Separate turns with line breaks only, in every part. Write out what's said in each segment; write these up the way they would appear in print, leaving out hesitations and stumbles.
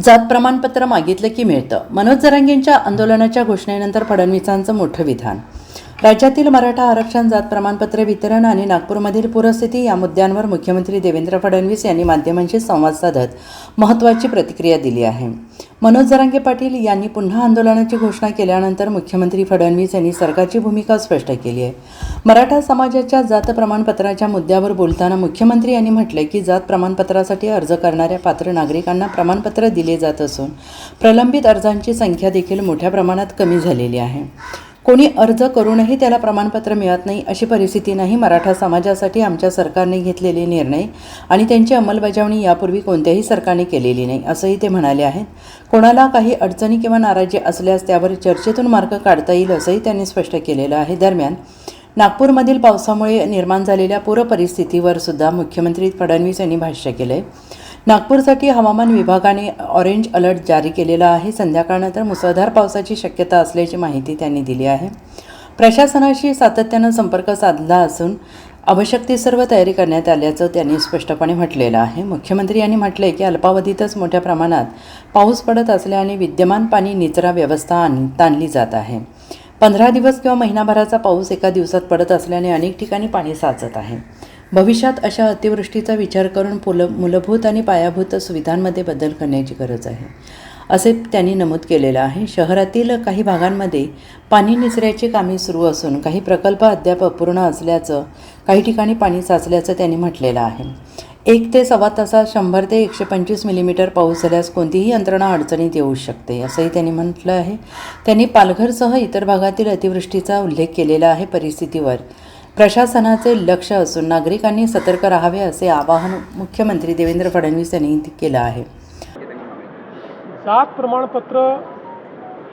जात प्रमाणपत्र मागितलं की मिळतं. मनोज जरांगेंच्या आंदोलनाच्या घोषणेनंतर फडणवीसांचं मोठं विधान. राज्यातील मराठा आरक्षण, जात प्रमाणपत्र वितरण आणि नागपूरमधील पूरस्थिती या मुद्द्यांवर मुख्यमंत्री देवेंद्र फडणवीस यांनी माध्यमांशी संवाद साधत महत्त्वाची प्रतिक्रिया दिली आहे. मनोज जरांगे पाटील यांनी पुन्हा आंदोलनाची घोषणा केल्यानंतर मुख्यमंत्री फडणवीस यांनी सरकारची भूमिका स्पष्ट केली आहे. मराठा समाजाच्या जात प्रमाणपत्राच्या मुद्द्यावर बोलताना मुख्यमंत्री यांनी म्हटले की जात प्रमाणपत्रासाठी अर्ज करणाऱ्या पात्र नागरिकांना प्रमाणपत्र दिले जात असून प्रलंबित अर्जांची संख्या देखील मोठ्या प्रमाणात कमी झालेली आहे. कोणी अर्ज करूनही त्याला प्रमाणपत्र मिळत नाही अशी परिस्थिती नाही. मराठा समाजासाठी आमच्या सरकारने घेतलेले निर्णय आणि त्यांची अंमलबजावणी यापूर्वी कोणत्याही सरकारने केलेली नाही असंही ते म्हणाले आहेत. कोणाला काही अडचणी किंवा नाराजी असल्यास त्यावर चर्चेतून मार्ग काढता येईल असंही त्यांनी स्पष्ट केलेलं आहे. दरम्यान नागपूरमधील पावसामुळे निर्माण झालेल्या पूर परिस्थितीवर सुद्धा मुख्यमंत्री फडणवीस यांनी भाष्य केलं आहे. नागपूरसाठी हवामान विभागाने ऑरेंज अलर्ट जारी केलेला आहे. संध्याकाळनंतर मुसळधार पावसाची शक्यता असल्याची माहिती त्यांनी दिली आहे. प्रशासनाशी सातत्यानं संपर्क साधला असून आवश्यक ती सर्व तयारी करण्यात आल्याचं त्यांनी स्पष्टपणे म्हटलेलं आहे. मुख्यमंत्री यांनी म्हटले की अल्पावधीतच मोठ्या प्रमाणात पाऊस पडत असल्याने विद्यमान पाणी निचरा व्यवस्था ताणली जात आहे. 15 दिवस किंवा महिनाभराचा पाऊस एका दिवसात पडत असल्याने अनेक ठिकाणी पाणी साचत आहे. भविष्यात अशा अतिवृष्टीचा विचार करून मूलभूत आणि पायाभूत सुविधांमध्ये बदल करण्याची गरज आहे असे त्यांनी नमूद केलेलं आहे. शहरातील काही भागांमध्ये पाणी निचऱ्याची कामे सुरू असून काही प्रकल्प अद्याप अपूर्ण असल्याचं, काही ठिकाणी पाणी साचल्याचं त्यांनी म्हटलेलं आहे. 1 ते सव्वा तासात 100 ते 125 मिलीमीटर पाऊस झाल्यास कोणतीही यंत्रणा अडचणीत येऊ शकते असंही त्यांनी म्हटलं आहे. त्यांनी पालघरसह इतर भागातील अतिवृष्टीचा उल्लेख केलेला आहे. परिस्थितीवर प्रशासनाचे लक्ष असून नागरिकांनी सतर्क राहावे असे आवाहन मुख्यमंत्री देवेंद्र फडणवीस यांनी केलं आहे.
जात प्रमाणपत्र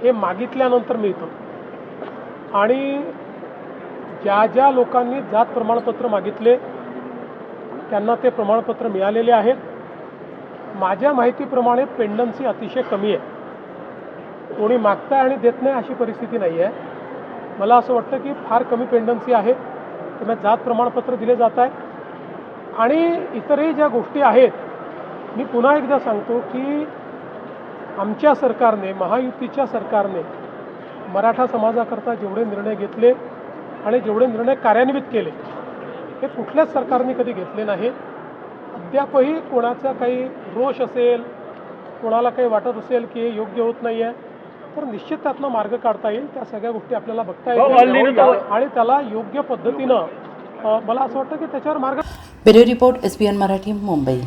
हे मागितल्यानंतर मिळतं आणि ज्या ज्या लोकांनी जात प्रमाणपत्र मागितले त्यांना ते प्रमाणपत्र मिळालेले आहेत. माझ्या माहितीप्रमाणे पेंडन्सी अतिशय कमी आहे. कोणी मागतं आणि देत नाही अशी परिस्थिती नाही आहे. मला असं वाटतं की फार कमी पेंडन्सी आहे. त्यांना जात प्रमाणपत्र दिले जात आहे. आणि इतरही ज्या गोष्टी आहेत, मी पुन्हा एकदा सांगतो की आमच्या सरकारने, महायुतीच्या सरकारने मराठा समाजाकरता जेवढे निर्णय घेतले आणि जेवढे निर्णय कार्यान्वित केले हे कुठल्याच सरकारने कधी घेतले नाही. अद्यापही कोणाचा काही रोष असेल, कोणाला काही वाटत असेल की हे योग्य होत नाही आहे, तर निश्चित त्यातनं मार्ग काढता येईल. त्या सगळ्या गोष्टी आपल्याला बघता येईल आणि त्याला योग्य पद्धतीनं मला असं वाटतं की त्याच्यावर मार्ग.
Bureau report, SBN Marathi, Mumbai.